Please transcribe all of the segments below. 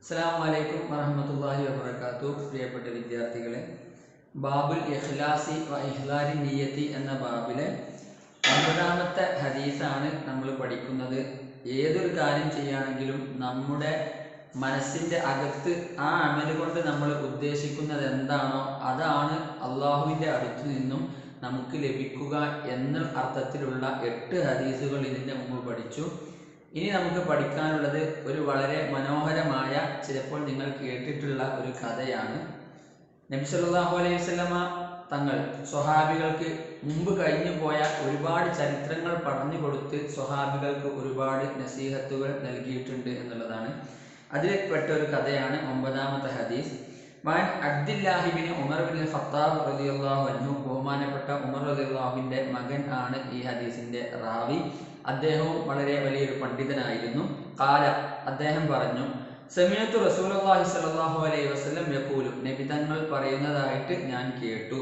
അസ്സലാമു അലൈക്കും വറഹ്മത്തുള്ളാഹി വബറകാതുഹു. പ്രിയപ്പെട്ട വിദ്യാർത്ഥികളെ, ബാബുൽ ഇഖ്ലാസി വ ഇഹ്ലാരി നിയ്യത്തി എന്ന ബാബിലെ 9ാമത്തെ ഹദീസാണ് നമ്മൾ പഠിക്കുന്നത്. ഏതൊരു കാര്യം ചെയ്യുകയാണെങ്കിലും നമ്മുടെ മനസ്സിൻ്റെ അകത്ത് ആ അമൽ കൊണ്ട് നമ്മൾ ഉദ്ദേശിക്കുന്നത് എന്താണോ അതാണ് അള്ളാഹുവിൻ്റെ അടുത്ത് നിന്നും നമുക്ക് ലഭിക്കുക എന്ന അർത്ഥത്തിലുള്ള 8 ഹദീസുകൾ ഇതിൻ്റെ മുമ്പ് പഠിച്ചു. ഇനി നമുക്ക് പഠിക്കാനുള്ളത് ഒരു വളരെ മനോഹരമായ, ചിലപ്പോൾ നിങ്ങൾ കേട്ടിട്ടുള്ള ഒരു കഥയാണ്. നബി സല്ലല്ലാഹു അലൈഹി വസല്ലമ തങ്ങൾ സ്വഹാബികൾക്ക് മുമ്പ് കഴിഞ്ഞു പോയ ഒരുപാട് ചരിത്രങ്ങൾ പറഞ്ഞു കൊടുത്ത് സ്വഹാബികൾക്ക് ഒരുപാട് നസീഹത്തുകൾ നൽകിയിട്ടുണ്ട് എന്നുള്ളതാണ്. അതിൽപ്പെട്ട ഒരു കഥയാണ് 9ാമത്തെ ഹദീസ്. Van Abdullahi bin Umar bin Khattab റളിയല്ലാഹു അൻഹു, ബഹുമാനപ്പെട്ട ഉമർ റളിയല്ലാഹുവിൻ്റെ മകൻ ആണ് ഈ ഹദീസിൻ്റെ റാവി. അദ്ദേഹവും വളരെ വലിയൊരു പണ്ഡിതനായിരുന്നു. ഖാല, അദ്ദേഹം പറഞ്ഞു, സമീഅതു റസൂലുള്ളാഹി സ്വല്ലല്ലാഹു അലൈഹി വസല്ലം യഖൂലു, നബി തങ്ങൾ പറയുന്നതായിട്ട് ഞാൻ കേട്ടു.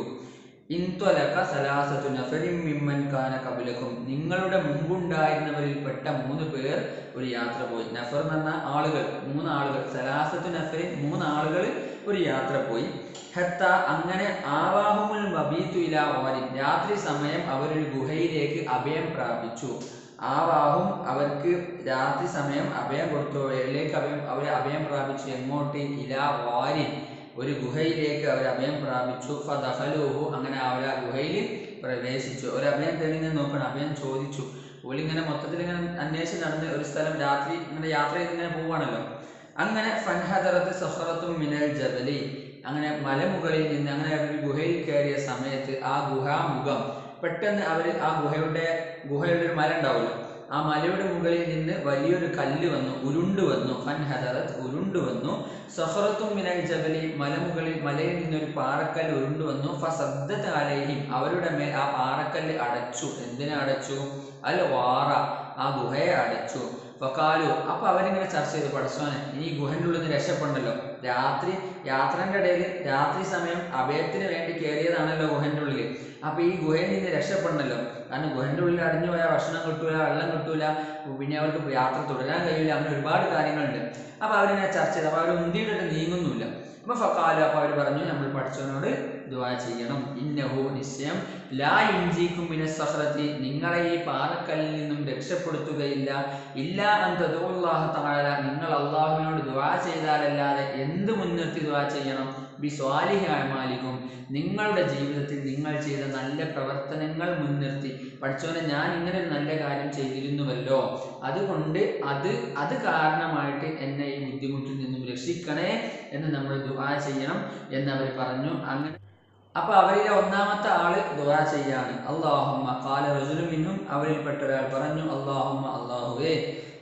ഇൻത്വലക സലാസതു നഫരിൻ മിമ്മൻ കാന ഖബലകും, നിങ്ങളുടെ മുമ്പുണ്ടായിരുന്നവരിൽപ്പെട്ട 3 പേർ ഒരു യാത്ര പോയി. നഫർ എന്ന് പറഞ്ഞ ആളുകൾ, 3 ആളുകൾ. സലാസത്തു നഫരിൻ 3 ആളുകൾ ഒരു യാത്ര പോയി. ഹത്ത, അങ്ങനെ ആവാഹുമുൽ മബീതു ഇലാ വാരിൻ, രാത്രി സമയം അവരൊരു ഗുഹയിലേക്ക് അഭയം പ്രാപിച്ചു. ആവാഹും, അവർക്ക് രാത്രി സമയം അഭയം കൊടുത്തു. എവിടേക്ക് അവർ അഭയം പ്രാപിച്ചു? എങ്ങോട്ട്? ഇലാ വാരിൻ, ഒരു ഗുഹയിലേക്ക് അവർ അഭയം പ്രാപിച്ചു. ഫദഖലൂഹു, അങ്ങനെ അവർ ആ ഗുഹയിൽ പ്രവേശിച്ചു. ഒരു അഭയം തെളിഞ്ഞ് നോക്കണം, അഭയം ചോദിച്ചു. ഓലിങ്ങനെ മൊത്തത്തിൽ ഇങ്ങനെ അന്വേഷിച്ച് നടന്ന് ഒരു സ്ഥലം രാത്രി ഇങ്ങനെ യാത്ര ചെയ്ത് ഇങ്ങനെ പോവുകയാണല്ലോ. അങ്ങനെ ഫൻഹദറത്ത് സഖറത്തും മിനൽ ജബലി, അങ്ങനെ മലമുകളിൽ നിന്ന് അങ്ങനെ ഒരു ഗുഹയിൽ കയറിയ സമയത്ത് ആ ഗുഹാമുഖം പെട്ടെന്ന് അവർ ആ ഗുഹയുടെ ഒരു മല ഉണ്ടാവുമല്ലോ, ആ മലയുടെ മുകളിൽ നിന്ന് വലിയൊരു കല്ല് വന്നു, ഉരുണ്ടു വന്നു. ഫൻഹദറത്ത്, ഉരുണ്ടു വന്നു. സഖറത്തും മിനൽ ജബലി, മലയിൽ നിന്നൊരു പാറക്കല്ല് ഉരുണ്ടു വന്നു. ഫസദ്ദത് അലൈഹിം, അവരുടെ മേൽ ആ പാറക്കല്ല് അടച്ചു. എന്തിനെ അടച്ചു? അൽ വാറ, ആ ഗുഹയെ അടച്ചു. ഫഖാലു, അപ്പൊ അവരിങ്ങനെ ചർച്ച ചെയ്തു, പടച്ചോനെ ഇനി ഗുഹൻ്റെ ഉള്ളിൽ നിന്ന് രക്ഷപ്പെടണല്ലോ. യാത്രൻ്റെ ഇടയിൽ രാത്രി സമയം അഭയത്തിന് വേണ്ടി കയറിയതാണല്ലോ ഗുഹൻ്റെ ഉള്ളിൽ. അപ്പൊ ഈ ഗുഹയിൽ നിന്ന് രക്ഷപ്പെടണല്ലോ. കാരണം ഗുഹൻ്റെ ഉള്ളിൽ അടിഞ്ഞു പോയാൽ ഭക്ഷണം കിട്ടൂല, വെള്ളം കിട്ടൂല, പിന്നെ അവർക്ക് യാത്ര തുടരാൻ കഴിയില്ല, അങ്ങനെ ഒരുപാട് കാര്യങ്ങളുണ്ട്. അപ്പൊ അവരിങ്ങനെ ചർച്ച ചെയ്തു. അപ്പൊ അവർ മുന്തിയിട്ടിട്ട് നീങ്ങുന്നില്ല. അപ്പൊ ഫഖാലു, അപ്പൊ അവർ പറഞ്ഞു, നമ്മൾ പഠിച്ചവനോട് ദുആ ചെയ്യണം. ഇന്നഹു, നിശ്ചയം, ലാ യുൻജീകും മിനസ് സഖറതി, നിങ്ങളെ ഈ പാറക്കല്ലിൽ നിന്നും രക്ഷപ്പെടുത്തുകയില്ല. ഇല്ലാ അൻ തദുല്ലാഹ തആല, നിങ്ങൾ അല്ലാഹുവിനോട് ദുആ ചെയ്താലല്ലാതെ. എന്ത് മുൻനിർത്തി ദുആ ചെയ്യണം? ബി സ്വാലിഹി അഅമാലികും, നിങ്ങളുടെ ജീവിതത്തിൽ നിങ്ങൾ ചെയ്ത നല്ല പ്രവർത്തനങ്ങൾ മുൻനിർത്തി. പഠിച്ചോനെ, ഞാൻ ഇങ്ങനെ ഒരു നല്ല കാര്യം ചെയ്തിരുന്നുവല്ലോ, അതുകൊണ്ട് അത് കാരണമായിട്ട് എന്നെ ഈ ബുദ്ധിമുട്ടിൽ നിന്നും രക്ഷിക്കണേ എന്ന് നമ്മൾ ദുആ ചെയ്യണം എന്നവർ പറഞ്ഞു. അങ്ങനെ അപ്പൊ അവരിലെ 1ാമത്തെ ആള് ദുആ ചെയ്യാണ്. അല്ലാഹുമ്മ, ഖാല റജുലുൻ മിൻഹും, അവരിൽപ്പെട്ട ഒരാൾ പറഞ്ഞു, അല്ലാഹുമ്മ, അല്ലാഹുവേ,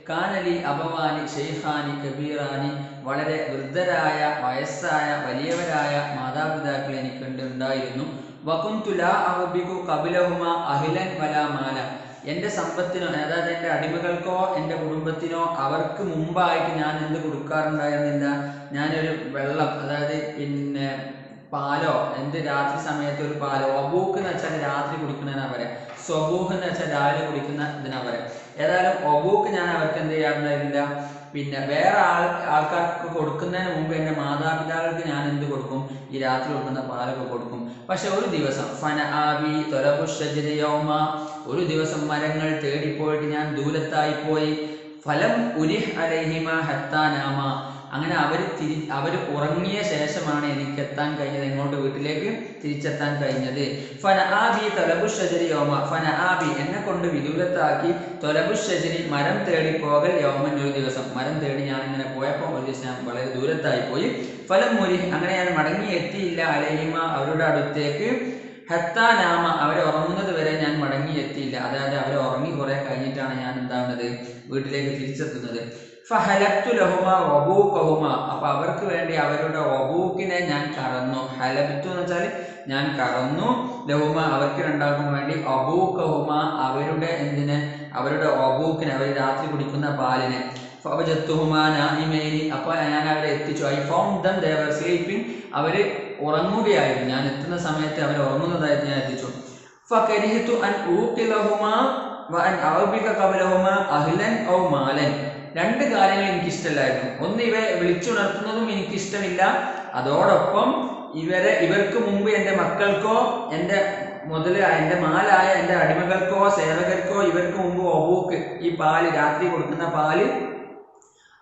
കാനലി അബവാനി ശൈഖാനി കബീറാനി, വളരെ വൃദ്ധരായ, വയസ്സായ, വലിയവരായ മാതാപിതാക്കൾ എനിക്കുണ്ടായിരുന്നു. വകുന്തു ലാ അഹ്ബികു ഖബലഹുമാ അഹ്ലൻ വലാ മാല, എൻ്റെ സമ്പത്തിനോ, അതായത് എൻ്റെ അടിമകൾക്കോ എൻ്റെ കുടുംബത്തിനോ അവർക്ക് മുമ്പായിട്ട് ഞാൻ എന്ത് കൊടുക്കാറുണ്ടായിരുന്നില്ല. ഞാനൊരു വെള്ളം, അതായത് പിന്നെ പാലോ, എന്ത് രാത്രി സമയത്ത് ഒരു പാലോ, ഒബൂക്ക് എന്ന് വെച്ചാൽ രാത്രി കുടിക്കുന്നതിനാ പറയാം, സ്വബൂഹ് എന്ന് വെച്ചാൽ രാവിലെ കുടിക്കുന്ന ഇതിനാ പറയാം. ഏതായാലും ഒബൂക്ക് ഞാൻ അവർക്ക് എന്ത് ചെയ്യാറുണ്ടായിരുന്നില്ല. പിന്നെ വേറെ ആൾക്കാർക്ക് കൊടുക്കുന്നതിന് മുമ്പ് എൻ്റെ മാതാപിതാക്കൾക്ക് ഞാൻ എന്ത് കൊടുക്കും? ഈ രാത്രി കൊടുക്കുന്ന പാലൊക്കെ കൊടുക്കും. പക്ഷെ ഒരു ദിവസം ഫന ആബി തൊലബുഷജരി യൗമ, ഒരു ദിവസം മരങ്ങൾ തേടിപ്പോയിട്ട് ഞാൻ ദൂരത്തായി പോയി. ഫലം ഉരിഹ് അലൈഹിമ ഹത്താനാമ, അങ്ങനെ അവർ ഉറങ്ങിയ ശേഷമാണ് എനിക്ക് എത്താൻ കഴിഞ്ഞത്, എങ്ങോട്ട്? വീട്ടിലേക്ക് തിരിച്ചെത്താൻ കഴിഞ്ഞത്. ഫന ആബി തൊലബുഷജരി യൗമ, ഫന ആബി, എന്നെ കൊണ്ട് വിദൂരത്താക്കി, തൊലബുഷജരി, മരം തേടി പോകൽ, യൗമൻ, ഒരു ദിവസം. മരം തേടി ഞാൻ ഇങ്ങനെ പോയപ്പോൾ ഒരു ദിവസം ഞാൻ വളരെ ദൂരത്തായി പോയി. ഫലം മുരി, അങ്ങനെ ഞാൻ മടങ്ങി എത്തിയില്ല, അലൈഹിമ, അവരുടെ അടുത്തേക്ക്, ഹത്താനാമ, അവരെ ഉറങ്ങുന്നത് വരെ ഞാൻ മടങ്ങി എത്തിയില്ല. അതായത് അവർ ഉറങ്ങി കുറെ കഴിഞ്ഞിട്ടാണ് ഞാൻ എന്താവുന്നത്? വീട്ടിലേക്ക് തിരിച്ചെത്തുന്നത്. ഫഹലബ്തു ലഹുമ വബൂഖഹുമ, അപ്പൊ അവർക്ക് വേണ്ടി അവരുടെ വബൂക്കിനെ ഞാൻ കറന്നു. ഹലബ്തു എന്ന് വെച്ചാൽ ഞാൻ കറന്നു. ലഹുമ, അവർക്ക് രണ്ടാൾക്കും വേണ്ടി. അബൂഖഹുമ, അവരുടെ എന്തിന്? അവരുടെ വബൂക്കിനെ, അവർ രാത്രി കുടിക്കുന്ന പാലിനെ. ഫവജത്തുഹുമ നാഇമൈനി, അപ്പോൾ ഞാൻ അവരെ എത്തിച്ചു. I found them, they were sleeping, അവർ ഉറങ്ങുകയായിരുന്നു. ഞാൻ എത്തുന്ന സമയത്ത് അവർ ഉറങ്ങുന്നതായിട്ട് ഞാൻ എത്തിച്ചു. ഫകരിഹ്തു അൻ ഊഖിലഹുമ വഅൻ അഅ്ബിക ഖബലഹുമ അഹ്ലൻ ഔ മാലൻ, രണ്ട് കാര്യങ്ങൾ എനിക്കിഷ്ടമല്ലായിരുന്നു. ഒന്ന്, ഇവരെ വിളിച്ചുണർത്തുന്നതും എനിക്കിഷ്ടമില്ല. അതോടൊപ്പം ഇവർക്ക് മുമ്പ് എൻ്റെ മക്കൾക്കോ എൻ്റെ എൻ്റെ മാലായ എൻ്റെ അടിമകൾക്കോ സേവകർക്കോ ഇവർക്ക് മുമ്പ് ഒബൂക്ക്, ഈ പാല് രാത്രി കൊടുക്കുന്ന പാല്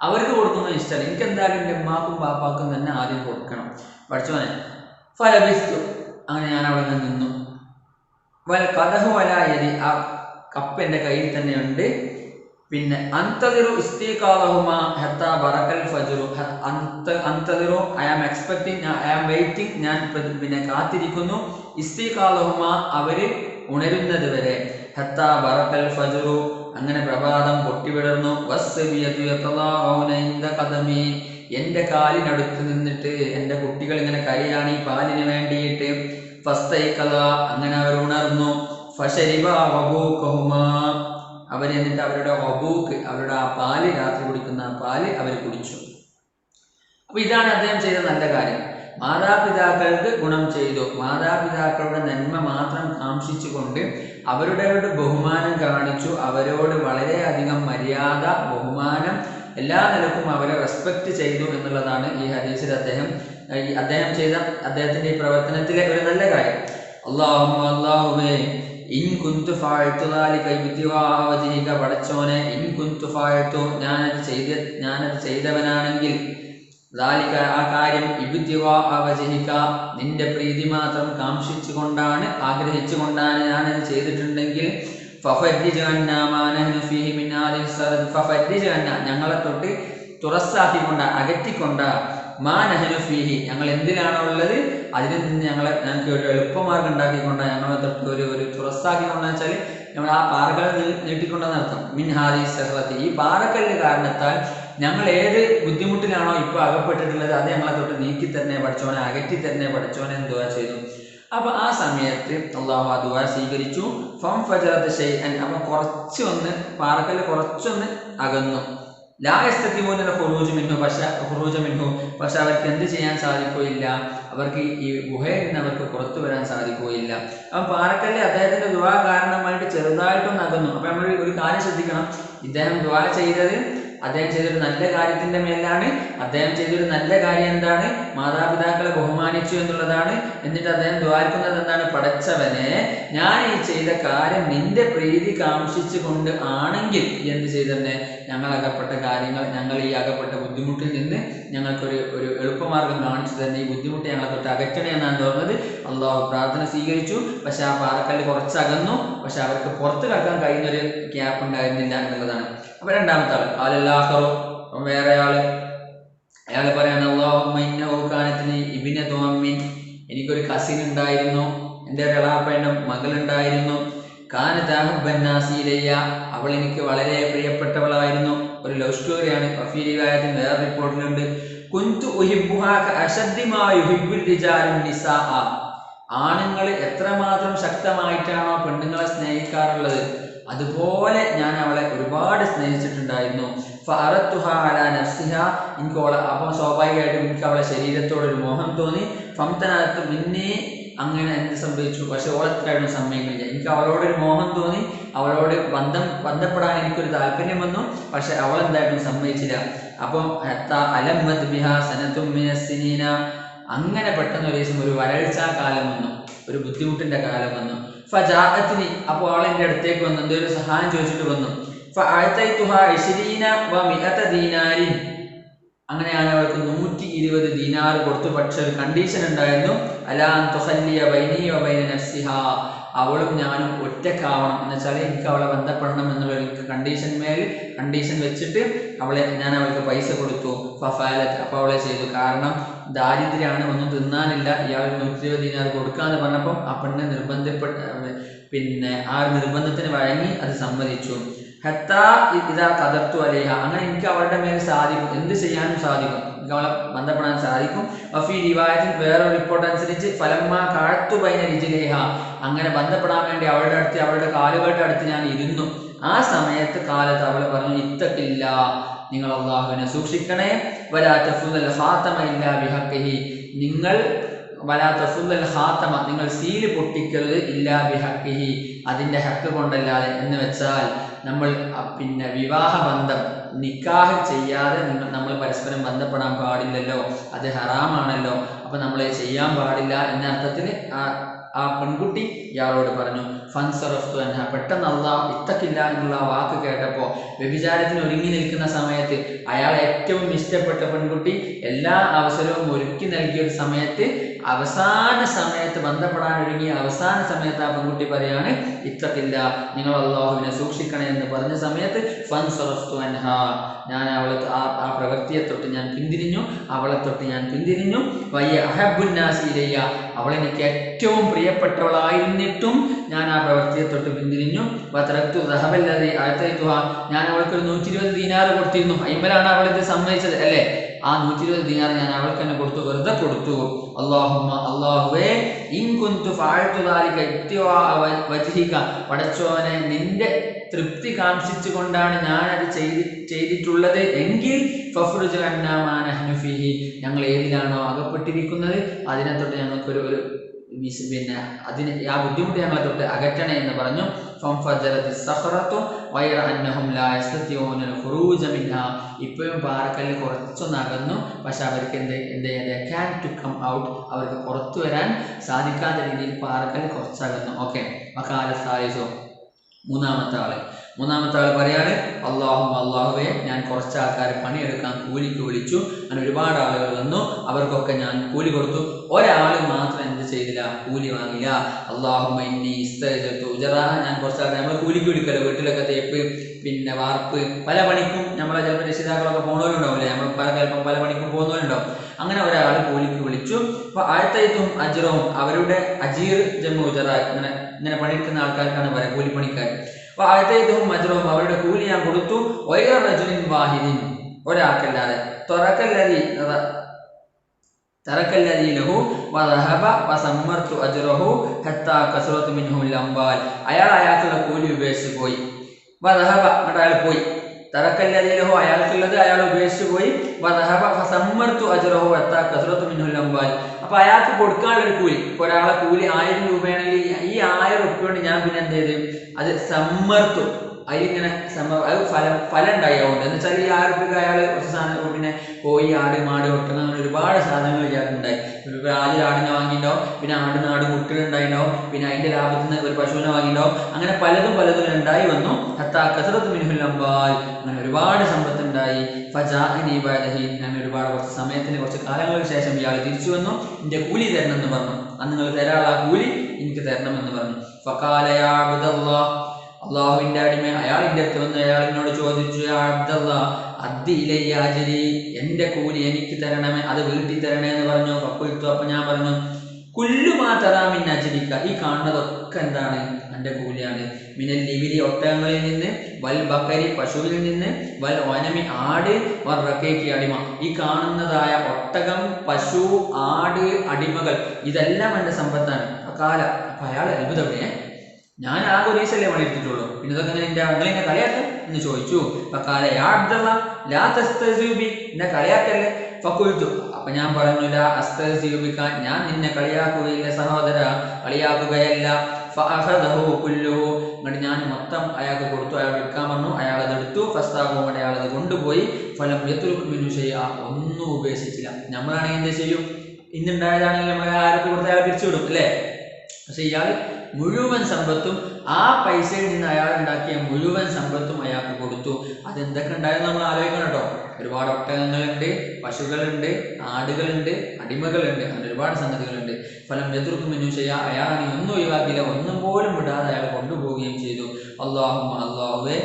അവർക്ക് കൊടുക്കുന്നത് ഇഷ്ടമല്ല. എനിക്ക് എന്തായാലും എൻ്റെ ഉമ്മാക്കും പാപ്പാക്കും തന്നെ ആദ്യം കൊടുക്കണം. പഠിച്ചോനെ ഫലബിസ്തു, അങ്ങനെ ഞാൻ അവിടെ നിന്ന് നിന്നു. കഥഹു വലായതി, ആ കപ്പ് എൻ്റെ കയ്യിൽ തന്നെയുണ്ട്. പിന്നെ അന്തദിറു ഇസ്തിഖാലഹുമാ ഹത്താ ബറക്കൽ ഫജ്റു, അന്തദിറു I am expecting, I am waiting, ഞാൻ പിന്നെ കാത്തിരിക്കുന്നു. ഇസ്തിഖാലഹുമാ, അവര് ഉണരുന്നത് വരെ. ഹത്താ ബറക്കൽ ഫജ്റു, അങ്ങനെ പ്രഭാതം പൊട്ടിവിടർന്നു. വസ്സബിയതു യതളാഊന ഇൻദ ഖദമി, എൻ്റെ കാലിനടുത്ത് നിന്നിട്ട് എൻ്റെ കുട്ടികൾ ഇങ്ങനെ കരയാണ് ഈ പാലിന് വേണ്ടിയിട്ട്. ഫസ്തൈഖല, അങ്ങനെ അവർ ഉണർന്നു. ഫശരിബ വബൂഖഹുമാ, അവർ എന്നിട്ട് അവരുടെ വബൂക്ക്, അവരുടെ ആ പാല്, രാത്രി കുടിക്കുന്ന ആ പാല് അവർ കുടിച്ചു. അപ്പൊ ഇതാണ് അദ്ദേഹം ചെയ്ത നല്ല കാര്യം. മാതാപിതാക്കൾക്ക് ഗുണം ചെയ്തു. മാതാപിതാക്കളുടെ നന്മ മാത്രം കാംക്ഷിച്ചുകൊണ്ട് അവരുടെ ബഹുമാനം കാണിച്ചു. അവരോട് വളരെയധികം മര്യാദ, ബഹുമാനം, എല്ലാ നിലക്കും അവരെ റെസ്പെക്ട് ചെയ്തു എന്നുള്ളതാണ് ഈ ഹദീസിൽ അദ്ദേഹം ചെയ്ത അദ്ദേഹത്തിന്റെ ഈ പ്രവർത്തനത്തിലെ ഒരു നല്ല കാര്യം. അല്ലാഹുവേ ഇൻ കുന്തു ഫഅൽതു ദാലിക ഇബ്തിഗാഅ വജ്ഹിക, പടച്ചോനെ ഇൻ കുന്തു ഫഅൽതു, ഞാനത് ചെയ്തവനാണെങ്കിൽ, ദാലിക, ആ കാര്യം, ഇബ്തിഗാഅ വജ്ഹിക, നിന്റെ പ്രീതി മാത്രം കാംക്ഷിച്ചുകൊണ്ടാണ്, ആഗ്രഹിച്ചുകൊണ്ടാണ് ഞാനത് ചെയ്തിട്ടുണ്ടെങ്കിൽ, ഫഫരിജ് അന്നാ മാ നഹ്നു ഫീഹി മിൻ ആദിൽ സറദ്, ഫഫരിജ് അന്നാ, ഞങ്ങളെ തൊട്ട് തുറസ്സാക്കിക്കൊണ്ട്, അകറ്റിക്കൊണ്ട്, മാ നഹ്നു ഫീഹി, ഞങ്ങൾ എന്തിലാണോ ഉള്ളത് അതിൽ നിന്ന് ഞങ്ങൾക്ക് ഒരു എളുപ്പമാർഗം ഉണ്ടാക്കിക്കൊണ്ട്, ഞങ്ങളെ തൊട്ട് ഒരു തുറസ്സാക്കിക്കൊണ്ടെന്ന് വെച്ചാൽ നമ്മൾ ആ പാറക്കല്ല് നീട്ടിക്കൊണ്ടെന്ന് അർത്ഥം. മിൻ ഹാദി സഹ്റത്തി, ഈ പാറക്കല്ല് കാരണത്താൽ ഞങ്ങൾ ഏത് ബുദ്ധിമുട്ടിലാണോ ഇപ്പോൾ അകപ്പെട്ടിട്ടുള്ളത് അത് ഞങ്ങളെ തൊട്ട് നീക്കി തന്നെ പഠിച്ചോനെ, അകറ്റി തന്നെ പഠിച്ചോനെ എന്ന് ദുആ ചെയ്തു. അപ്പൊ ആ സമയത്ത് അള്ളാഹു ആ ദുആ സ്വീകരിച്ചു. ഫം ഫജറത്ത് ഷൈഅൻ, അപ്പൊ കുറച്ചൊന്ന് പാറക്കല്ല് കുറച്ചൊന്ന് അകന്നു. ലാ യസ്തതിഊന ഖുറൂജ മിൻഹു, പക്ഷെ അവർക്ക് എന്ത് ചെയ്യാൻ സാധിക്കുകയില്ല, അവർക്ക് ഈ ഗുഹയിൽ നിന്ന് അവർക്ക് പുറത്തു വരാൻ സാധിക്കുകയില്ല. അപ്പം പാറക്കല്ല് അദ്ദേഹത്തിന്റെ ദുആ കാരണമായിട്ട് ചെറുതായിട്ടൊന്ന് അകന്നു. അപ്പൊ നമ്മൾ ഒരു കാര്യം ശ്രദ്ധിക്കണം, അദ്ദേഹം ചെയ്തൊരു നല്ല കാര്യത്തിന്റെ മേലാണ്. അദ്ദേഹം ചെയ്തൊരു നല്ല കാര്യം എന്താണ്? മാതാപിതാക്കളെ ബഹുമാനിച്ചു എന്നുള്ളതാണ്. എന്നിട്ട് അദ്ദേഹം ദ്വാരിക്കുന്നത് എന്താണ്? പടച്ചവനെ, ഞാൻ ഈ ചെയ്ത കാര്യം നിന്റെ പ്രീതി കാംക്ഷിച്ചു കൊണ്ട് ആണെങ്കിൽ എന്ത് ചെയ്തന്നെ, ഞങ്ങൾ ഈ അകപ്പെട്ട ബുദ്ധിമുട്ടിൽ നിന്ന് ഞങ്ങൾക്കൊരു എളുപ്പമാർഗം കാണിച്ചു തന്നെ, ഈ ബുദ്ധിമുട്ട് ഞങ്ങളെ തൊട്ട് അകറ്റണേ എന്നാണ് തോന്നുന്നത്. അള്ളാഹു പ്രാർത്ഥന സ്വീകരിച്ചു. പക്ഷെ ആ പാറക്കല്ല് കുറച്ചകന്നു. പക്ഷെ അവർക്ക് പുറത്ത് കടക്കാൻ കഴിയുന്നൊരു ഗ്യാപ്പ് ഉണ്ടായിരുന്നില്ല എന്നുള്ളതാണ്. അപ്പൊ രണ്ടാമത്തെ ആള് അലല്ലാഹറു, വേറെ അയാൾ പറയാണ്, അല്ലാഹുമ്മ ഇന്നഹു കാനത്നി ഇബ്നതു അമ്മിൻ, എനിക്കൊരു കസിൻ ഉണ്ടായിരുന്നു, എൻ്റെ ഒരു എളാപ്പയുടെ മകളുണ്ടായിരുന്നു. കാനത് അഹബ്ബൻ നാസി ഇലയ്യ, അവൾ എനിക്ക് വളരെ പ്രിയപ്പെട്ടവളായിരുന്നു. ഒരു ലവ് സ്റ്റോറിയാണ്. ഫീ റിവായത്തിൽ വേറെ റിപ്പോർട്ടിലുണ്ട്, കുന്തു ഉഹിബ്ബുഹാ കഅശദ്ദി മാ യുഹിബ്ബുർ റിജാലു നിസാഅ, ആണുങ്ങൾ എത്രമാത്രം ശക്തമായിട്ടാണോ പെണ്ണുങ്ങളെ സ്നേഹിക്കാറുള്ളത് അതുപോലെ ഞാൻ അവളെ ഒരുപാട് സ്നേഹിച്ചിട്ടുണ്ടായിരുന്നു. ഫഅറത്തുഹാ അലാ നഫ്സിഹാ, എനിക്ക് അപ്പം സ്വാഭാവികമായിട്ടും എനിക്ക് അവളെ ശരീരത്തോടൊരു മോഹം തോന്നി. ഫംതനഅതു മിന്നി, അങ്ങനെ എന്ത് സംഭവിച്ചു? പക്ഷെ ഓളെത്രയായിട്ടും സമ്മതിക്കുന്നില്ല. എനിക്ക് അവളോടൊരു മോഹം തോന്നി, അവളോട് ബന്ധപ്പെടാൻ എനിക്കൊരു താല്പര്യം വന്നു. പക്ഷെ അവൾ എന്തായിട്ടും സമ്മതിച്ചില്ല. അപ്പം അലമ്മത് ബിഹാ സനതും മിനസ്സിനീന, അങ്ങനെ പെട്ടെന്ന് ഒരു ദിവസം ഒരു വരൾച്ചാ കാലം വന്നു, ഒരു ബുദ്ധിമുട്ടിന്റെ കാലം വന്നു. ഫജാഅത്നി, അപ്പോൾ അവൾ എൻ്റെ അടുത്തേക്ക് വന്നു, എന്തൊരു സഹായം ചോദിച്ചിട്ട് വന്നു. ഫഅഅതൈതുഹാ 20 വ 100 ദീനാരിൻ, അങ്ങനെ ഞാൻ അവൾക്ക് 120 ദീനാർ കൊടുത്തു. പക്ഷെ ഒരു കണ്ടീഷൻ ഉണ്ടായിരുന്നു, അലാ അൻ തുഖല്ലിയ ബൈനി വ ബൈന നഫ്സിഹാ, അവളും ഞാനും ഒറ്റക്കാവണം എന്ന് വെച്ചാൽ എനിക്ക് അവളെ ബന്ധപ്പെടണം എന്നുള്ള ഒരു കണ്ടീഷൻ വെച്ചിട്ട് ഞാൻ അവൾക്ക് പൈസ കൊടുത്തു. ഫഫാലത്ത്, അപ്പോൾ അവളെ ചെയ്തു. കാരണം ദാരിദ്ര്യമാണ്, ഒന്നും തിന്നാനില്ല, ഇയാൾ 120 ദീനാർ കൊടുക്കാന്ന് പറഞ്ഞപ്പം ആ പെണ്ണ് ആ നിർബന്ധത്തിന് വഴങ്ങി അത് സമ്മതിച്ചു. ഹത്താ ഇതാ കദർത്തു അലേഹ, അങ്ങനെ എനിക്ക് അവളുടെ മേൽ സാധിക്കും, എന്ത് ചെയ്യാനും സാധിക്കും, എനിക്ക് അവളെ ബന്ധപ്പെടാൻ സാധിക്കും. വഫീ റിവായത്തിൽ വേറൊരു റിപ്പോർട്ട് അനുസരിച്ച് ഫലമ്മ കാഴ്ത്തു ബൈന രിജ്ലേഹ, അങ്ങനെ ബന്ധപ്പെടാൻ വേണ്ടി അവളുടെ കാലുകളുടെ അടുത്ത് ഞാൻ ഇരുന്നു. ആ സമയത്ത് കാലത്ത് അവൾ പറഞ്ഞു, ഇത്തഖില്ല, നിങ്ങൾ അല്ലാഹുവിനെ സൂക്ഷിക്കണേ. വലാ തഫുൽ ഖാതമ ഇല്ലാ ബിഹഖിഹി, നിങ്ങൾ സീല് പൊട്ടിക്കരുത്, ഇല്ലാ ബിഹഖിഹി, അതിന്റെ ഹക്ക് കൊണ്ടല്ലാതെ. എന്ന് വെച്ചാൽ നമ്മൾ പിന്നെ വിവാഹ ബന്ധം നിക്കാഹ് ചെയ്യാതെ നമ്മൾ പരസ്പരം ബന്ധപ്പെടാൻ പാടില്ലല്ലോ, അത് ഹറാമാണല്ലോ, അപ്പൊ നമ്മൾ ചെയ്യാൻ പാടില്ല എന്ന അർത്ഥത്തിൽ ആ പെൺകുട്ടി ഇയാളോട് പറഞ്ഞു. ഫൻസറഫ്തു അൻഹ, പെട്ടെന്ന് അല്ലാഹ് ഇത്തഖില്ല എന്നുള്ള ആ വാക്ക് കേട്ടപ്പോൾ വ്യഭിചാരത്തിന് ഒരുങ്ങി നിൽക്കുന്ന സമയത്ത് അയാൾ ഏറ്റവും ഇഷ്ടപ്പെട്ട പെൺകുട്ടി എല്ലാ അവസരവും ഒരുക്കി നൽകിയ ഒരു സമയത്ത് അവസാന സമയത്ത് ബന്ധപ്പെടാൻ ഒരുങ്ങിയ അവസാന സമയത്ത് ആ പെൺകുട്ടി പറയാണ് ഇത്തഖില്ല, നിങ്ങൾ അല്ലാഹുവിനെ സൂക്ഷിക്കണേ എന്ന് പറഞ്ഞ സമയത്ത് ഫൻസറഫ്തു അൻഹ, ഞാൻ അവളെ ആ പ്രവൃത്തിയെ തൊട്ട് ഞാൻ പിന്തിരിഞ്ഞു, അവളെ തൊട്ട് ഞാൻ പിന്തിരിഞ്ഞു. വയ്യ അഹബ്ബുന്നാസി ഇലയ്യ, അവളെനിക്ക് ഏറ്റവും പ്രിയപ്പെട്ടവളായിരുന്നിട്ടും ഞാൻ ആ പ്രവൃത്തിയെ തൊട്ട് പിന്തിരിഞ്ഞു. വതറക്തു ദഹബല്ലദി അഅതൈതുഹ, ഞാൻ അവൾക്ക് ഒരു 120 ദീനാർ കൊടുത്തിരുന്നു. അയ്മലാണ് അവളിത് സമ്മതിച്ചത് അല്ലേ? ആ 120 ദീനാർ ഞാൻ അവൾക്ക് തന്നെ കൊടുത്തു, വെറുതെ കൊടുത്തു. അല്ലാഹുവേ ഇൻ കുന്തു ഫഅൽതു ദാലിക ഇബ്തിഗാ വജ്ഹിക, പടച്ചോനെ നിന്റെ തൃപ്തി കാംക്ഷിച്ചുകൊണ്ടാണ് ഞാൻ അത് ചെയ്തിട്ടുള്ളത് എങ്കിൽ ഫഫ്റുജ് അന്നാ മാ നഹ്നു ഫീഹി, ഞങ്ങൾ ഏതിലാണോ അകപ്പെട്ടിരിക്കുന്നത് അതിനെ തൊട്ട് ഞങ്ങൾക്കൊരു പിന്നെ അതിന് ആ ബുദ്ധിമുട്ട് ഞങ്ങളെ തൊട്ട് അകറ്റണേ എന്ന് പറഞ്ഞു. ഇപ്പോഴും പാറക്കല്ല് കുറച്ചൊന്ന് അകന്നു, പക്ഷെ അവർക്ക് അവർക്ക് പുറത്തു വരാൻ സാധിക്കാത്ത രീതിയിൽ പാറക്കല്ല് കുറച്ചകന്നു. ഓക്കെ, മൂന്നാമത്തെ ആള് പറയാണ് അല്ലാഹുവേ ഞാൻ കുറച്ച് ആൾക്കാരെ പണിയെടുക്കാൻ കൂലിക്ക് വിളിച്ചു, അങ്ങനെ ഒരുപാട് ആളുകൾ വന്നു, അവർക്കൊക്കെ ഞാൻ കൂലി കൊടുത്തു. ഒരാൾ മാത്രം എന്ത് ചെയ്തില്ല, കൂലി വാങ്ങില്ല. അല്ലാഹുമ്മ ഇന്നി ഇസ്തഅജർതു ഉജറാ, ഞാൻ കുറച്ച് ആൾക്കാർ നമ്മൾ കൂലിക്ക് വിളിക്കല്ലോ, വീട്ടിലൊക്കെ തേപ്പ് പിന്നെ വാർപ്പ് പല പണിക്കും നമ്മളെ ചിലപ്പോൾ രക്ഷിതാക്കളൊക്കെ പോകുന്നവരുണ്ടാവില്ലേ, നമ്മൾ പല പണിക്കും പോകുന്നവരുണ്ടാവും. അങ്ങനെ ഒരാൾ കൂലിക്ക് വിളിച്ചു. അപ്പൊ ആയത്തൈത്തും അജ്റവും, അവരുടെ അജീർ ജമ്മു ഉജറ, ഇങ്ങനെ പണിയെടുക്കുന്ന ആൾക്കാർക്കാണ് പറയാം കൂലിപ്പണിക്കാർ. അപ്പൊ ആയത്തൈത്തും അജ്റവും, അവരുടെ കൂലി ഞാൻ കൊടുത്തു. വൈറ റജുലിൻ വാഹിദിൻ, ഒരാൾക്കല്ലാതെ. തറക്കല്ലദീ ലഹു വദഹബ വസമ്മർതു അജ്റഹു ഹത്താ കസറതു മിൻഹുൽ അംവാൽ, അയാൾക്കുള്ള കൂലി ഉപേക്ഷിച്ച് പോയി. വദഹബ, എന്നിട്ട് അയാൾ പോയി. തറക്കല്ലദീ ലഹു, അയാൾക്കുള്ളത് അയാൾ ഉപേക്ഷിച്ച് പോയി. വദഹബ ഫസമ്മർതു അജ്റഹു ഹത്താ കസറതു മിൻഹുൽ അംവാൽ, അപ്പൊ അയാൾക്ക് കൊടുക്കാനുള്ള ഒരു കൂലി, ഇപ്പൊ ഒരാളെ കൂലി 1000 രൂപയാണെങ്കിൽ ഈ 1000 രൂപ കൊണ്ട് ഞാൻ പിന്നെ എന്ത് ചെയ്ത് അത് സമ്മർത്തു, അതിലിങ്ങനെ അത് ഫലം ഉണ്ടായതുകൊണ്ട് എന്ന് വെച്ചാൽ ഈ 1000 രൂപയ്ക്ക് അയാൾ കുറച്ച് സാധനം പിന്നെ കോഴി, ആട്, മാട്, ഒട്ടകം, അങ്ങനെ ഒരുപാട് സാധനങ്ങൾ ഇയാൾക്ക് ഉണ്ടായി. ആദ്യം ആടിനെ വാങ്ങിയിട്ടുണ്ടാവും, പിന്നെ ആട് കുട്ടികളുണ്ടായിട്ടുണ്ടാവും, പിന്നെ അതിന്റെ ലാഭത്തിൽ നിന്ന് ഒരു പശുവിനെ വാങ്ങിയിട്ടുണ്ടാവും, അങ്ങനെ പലതും ഉണ്ടായി വന്നു. ഹത്താ കസറതു മിൻഹുൽ അംവാൽ, അങ്ങനെ ഒരുപാട് സമ്പത്ത് ഉണ്ടായി. ഫജാഅനി ബഅദഹി, ഞാൻ കുറച്ച് സമയത്തിന് കുറച്ച് കാലങ്ങൾക്ക് ശേഷം ഇയാൾ തിരിച്ചു വന്നു, എന്റെ കൂലി തരണം എന്ന് പറഞ്ഞു. അന്ന് നിങ്ങൾ തരാനുള്ള ആ കൂലി എനിക്ക് തരണം എന്ന് പറഞ്ഞു. ഫഖാല യാ അബ്ദല്ലാഹ്, അള്ളാഹുവിന്റെ അടിമ അയാളിന്റെ അടുത്ത് വന്ന് അയാൾ എന്നോട് ചോദിച്ചു, യാ അബ്ദല്ലാഹ് അദ്ദി ഇലയ്യ അജ്രി, എന്റെ കൂലി എനിക്ക് തരണമേ, അത് വീട്ടിൽ തരണേ എന്ന് പറഞ്ഞു. ഫഖുൽതു, അപ്പൊ ഞാൻ പറഞ്ഞു, കുല്ലു മാ തറാ മിൻ അജ്രിക, ഈ കാണുന്നതൊക്കെ എന്താണ്, എന്റെ കൂലിയാണ്. മിനൽ ലിബിലി, ഒട്ടകങ്ങളിൽ നിന്ന്, വൽ ബക്കരി, പശുവിൽ നിന്ന്, വൽ വനമി, ആട്, വൽ റഖീഖി, അടിമ, ഈ കാണുന്നതായ ഒട്ടകം, പശു, ആട്, അടിമകൾ ഇതെല്ലാം എന്റെ സമ്പത്താണ്. അപ്പൊ അയാൾ അത്ഭുതമേ, ഞാൻ ആകെ ഒരു ദിവസമല്ലേ പണിയെടുത്തിട്ടുള്ളൂ, പിന്നെ ഇതൊക്കെ നിങ്ങളെന്നെ കളിയാക്കും എന്ന് ചോദിച്ചു. യാ അബ്ദല്ലാഹ് ലാ തസ്തഹ്സിഉ ബി, എന്നെ കളിയാക്കല്ലേ. ഫഖുൽതു, അപ്പൊ ഞാൻ പറഞ്ഞു, ലാ അസ്തഹ്സിഉ ബിക, ഞാൻ നിന്നെ കളിയാക്കുകയില്ല സഹോദര, കളിയാക്കുകയല്ല. ഫഅഖദഹു കുല്ലുഹു, എന്നിട്ട് ഞാൻ മൊത്തം അയാൾക്ക് കൊടുത്തു. അയാൾ എടുക്കാൻ പറഞ്ഞു, അയാൾ അതെടുത്തു. ഫസ്താഖു, അയാൾ അത് കൊണ്ടുപോയി. ഫലം യത്രുകു മിൻഹു ശൈഅ, ഒന്നും ഉപേക്ഷിച്ചില്ല. നമ്മളാണെങ്കിൽ എന്ത് ചെയ്യും, ഇന്നുണ്ടായതാണെങ്കിൽ നമ്മൾ ആർക്ക് കൊടുത്ത് അയാൾ തിരിച്ചു വിടും അല്ലേ? പക്ഷെ ഇയാൾ മുഴുവൻ സമ്പത്തും, ആ പൈസയിൽ നിന്ന് അയാൾ ഉണ്ടാക്കിയ മുഴുവൻ സമ്പത്തും അയാൾക്ക് കൊടുത്തു. അതെന്തൊക്കെ ഉണ്ടായെന്ന് നമ്മൾ ആലോചിക്കണം കേട്ടോ. ഒരുപാട് ഒട്ടകങ്ങളുണ്ട്, പശുക്കളുണ്ട്, ആടുകളുണ്ട്, അടിമകളുണ്ട്, അങ്ങനെ ഒരുപാട് സംഗതികളുണ്ട്. ഫലം യത്രുകു മിൻഹു ശൈഅ, അയാളാണെങ്കിൽ ഒന്നും ഒഴിവാക്കിയില്ല, ഒന്നും പോലും വിടാതെ അയാൾ കൊണ്ടുപോവുകയും ചെയ്തു. അല്ലാഹുവേ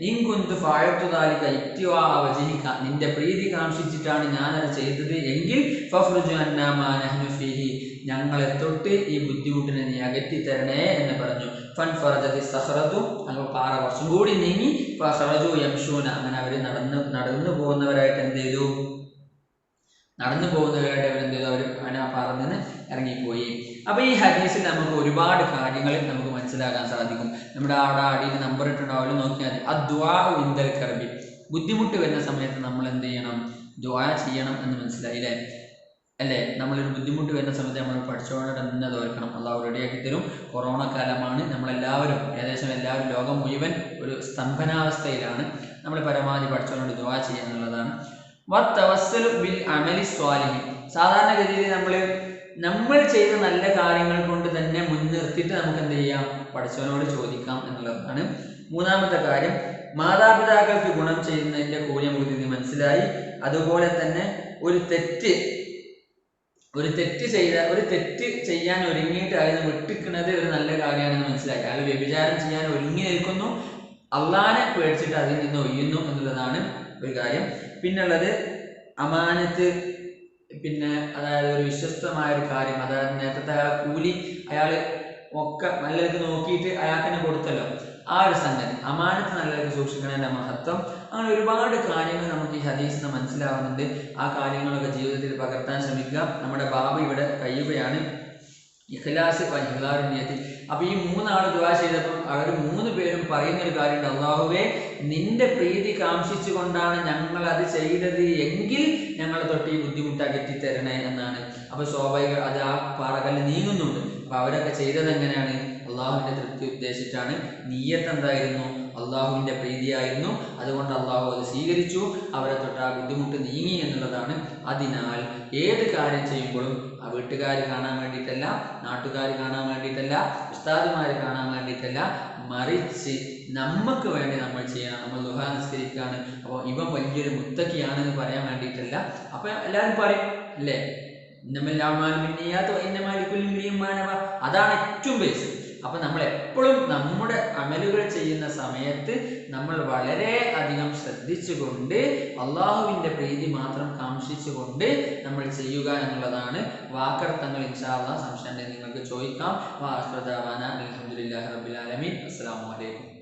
ഇൻ കുന്തു ഫഅൽതു ദാലിക ഇബ്തിഗാ വജ്ഹിക, നിന്റെ പ്രീതി കാംക്ഷിച്ചിട്ടാണ് ഞാനത് ചെയ്തത് എങ്കിൽ ഫഫ്റുജ് അന്നാ മാ നഹ്നു ഫീഹി, ഞങ്ങളെ തൊട്ട് ഈ ബുദ്ധിമുട്ടിനെ നീ അകറ്റി തരണേ എന്ന് പറഞ്ഞു. ഫൻഫറജതി സഖറതു, അങ്ങനെ പാറ കുറച്ചും കൂടി നീങ്ങി. ഫഖറജു യംശൂന, അങ്ങനെ അവർ നടന്നു പോകുന്നവരായിട്ട് എന്ത് ചെയ്തു, അവർ ആ പാറയിൽ നിന്ന് ഇറങ്ങിപ്പോയി. അപ്പൊ ഈ ഹദീസിൽ നമുക്ക് ഒരുപാട് കാര്യങ്ങൾ നമുക്ക് മനസ്സിലാക്കാൻ സാധിക്കും. നമ്മുടെ അവിടെ അടിയിൽ നമ്പർ ഇട്ടുണ്ടാവും, നോക്കിയാൽ അദ്ദുആഉ ഇൻദൽ കർബി, ബുദ്ധിമുട്ട് വരുന്ന സമയത്ത് നമ്മൾ എന്ത് ചെയ്യണം, ദുആ ചെയ്യണം എന്ന് മനസ്സിലായില്ലേ? അല്ലേ? നമ്മളൊരു ബുദ്ധിമുട്ട് വരുന്ന സമയത്ത് നമ്മൾ പഠിച്ചോടെ തന്നെ തോൽക്കണം. അള്ളാഹു റെഡിയാക്കി തരും. കൊറോണ കാലമാണ്, നമ്മളെല്ലാവരും ഏകദേശം എല്ലാവരും ലോകം മുഴുവൻ ഒരു സ്തംഭനാവസ്ഥയിലാണ്. നമ്മൾ പരമാവധി പഠിച്ചോണ്ട് ദുആ ചെയ്യുക എന്നുള്ളതാണ്. വത്തവസ്സലു ബിൽ അമലി സ്വാലിഹി, സാധാരണഗതിയിൽ നമ്മൾ ചെയ്ത നല്ല കാര്യങ്ങൾ കൊണ്ട് തന്നെ മുൻനിർത്തിയിട്ട് നമുക്ക് എന്ത് ചെയ്യാം, പഠിച്ചവനോട് ചോദിക്കാം എന്നുള്ളതാണ്. മൂന്നാമത്തെ കാര്യം, മാതാപിതാക്കൾക്ക് ഗുണം ചെയ്യുന്നതിൻ്റെ കൂലി നമുക്ക് മനസ്സിലായി. അതുപോലെ തന്നെ ഒരു തെറ്റ് ചെയ്യാൻ ഒരുങ്ങിയിട്ട് അയാൾ വിട്ടിക്കുന്നത് ഒരു നല്ല കാര്യമാണെന്ന് മനസ്സിലായി. അയാൾ വ്യഭിചാരം ചെയ്യാൻ ഒരുങ്ങി നിൽക്കുന്നു, അള്ളാനെ പേടിച്ചിട്ട് അതിൽ നിന്ന് ഒഴിയുന്നു എന്നുള്ളതാണ് ഒരു കാര്യം. പിന്നുള്ളത് അമാനത്ത്, പിന്നെ അതായത് ഒരു വിശ്വസ്തമായ ഒരു കാര്യം, അതായത് നേരത്തെ അയാളെ കൂലി അയാൾ ഒക്കെ നല്ലത് നോക്കിയിട്ട് അയാൾക്ക് തന്നെ കൊടുത്തല്ലോ, ആ ഒരു സംഗതി അമാനത്ത് നല്ലത് സൂക്ഷിക്കണതിൻ്റെ മഹത്വം. അങ്ങനെ ഒരുപാട് കാര്യങ്ങൾ നമുക്ക് ഈ ഹദീസിൽ നിന്ന് മനസ്സിലാവുന്നുണ്ട്. ആ കാര്യങ്ങളൊക്കെ ജീവിതത്തിൽ പകർത്താൻ ശ്രമിക്കുക. നമ്മുടെ ബാബ് ഇവിടെ കഴിയുകയാണ്. ഇഖ്ലാസ് വ ഇഖ്ലാറുൻ നിയ്യത്തി. അപ്പോൾ ഈ മൂന്നാൾ ദുആ ചെയ്തപ്പോൾ അവർ 3 പേരും പറയുന്നൊരു കാര്യമുണ്ട്, അല്ലാഹുവേ നിന്റെ പ്രീതി കാംക്ഷിച്ചു കൊണ്ടാണ് ഞങ്ങൾ അത് ചെയ്തത് എങ്കിൽ ഞങ്ങളെ തൊട്ട് ഈ ബുദ്ധിമുട്ട് അകറ്റി തരണേ എന്നാണ്. അപ്പോൾ സ്വാഭാവിക അത് ആ പാറകല്ല് നീങ്ങുന്നുണ്ട്. അപ്പോൾ അവരൊക്കെ ചെയ്തത് എങ്ങനെയാണ്? അള്ളാഹുവിൻ്റെ തൃപ്തി ഉദ്ദേശിച്ചിട്ടാണ്. നിയ്യത്ത് എന്തായിരുന്നു? അള്ളാഹുവിൻ്റെ പ്രീതിയായിരുന്നു. അതുകൊണ്ട് അള്ളാഹു അത് സ്വീകരിച്ചു, അവരെ തൊട്ട് ആ ബുദ്ധിമുട്ട് നീങ്ങി എന്നുള്ളതാണ്. അതിനാൽ ഏത് കാര്യം ചെയ്യുമ്പോഴും ആ വീട്ടുകാർ കാണാൻ വേണ്ടിയിട്ടല്ല, നാട്ടുകാർ കാണാൻ വേണ്ടിയിട്ടല്ല, ഉസ്താദുമാർ കാണാൻ വേണ്ടിയിട്ടല്ല, മറിച്ച് നമുക്ക് വേണ്ടി നമ്മൾ ചെയ്യണം. നമ്മൾ ദുആ നിസ്കരിക്കുകയാണ്, അപ്പോൾ ഇവൻ വലിയൊരു മുത്തക്കിയാണെന്ന് പറയാൻ വേണ്ടിയിട്ടല്ല. അപ്പോൾ എല്ലാവരും പറയും അല്ലേ, അതാണ് ഏറ്റവും ബേസ്. അപ്പം നമ്മൾ എപ്പോഴും നമ്മുടെ അമലുകൾ ചെയ്യുന്ന സമയത്ത് നമ്മൾ വളരെ അധികം ശ്രദ്ധിച്ചുകൊണ്ട് അള്ളാഹുവിൻ്റെ പ്രീതി മാത്രം കാംക്ഷിച്ചുകൊണ്ട് നമ്മൾ ചെയ്യുക എന്നുള്ളതാണ്. വാക്കർത്ഥങ്ങൾ ഇൻഷാ അല്ലാഹ് സംശയം നിങ്ങൾക്ക് ചോദിക്കാം. അൽഹംദുലില്ലാഹി റബ്ബിൽ ആലമീൻ. അസ്സലാമു അലൈക്കും.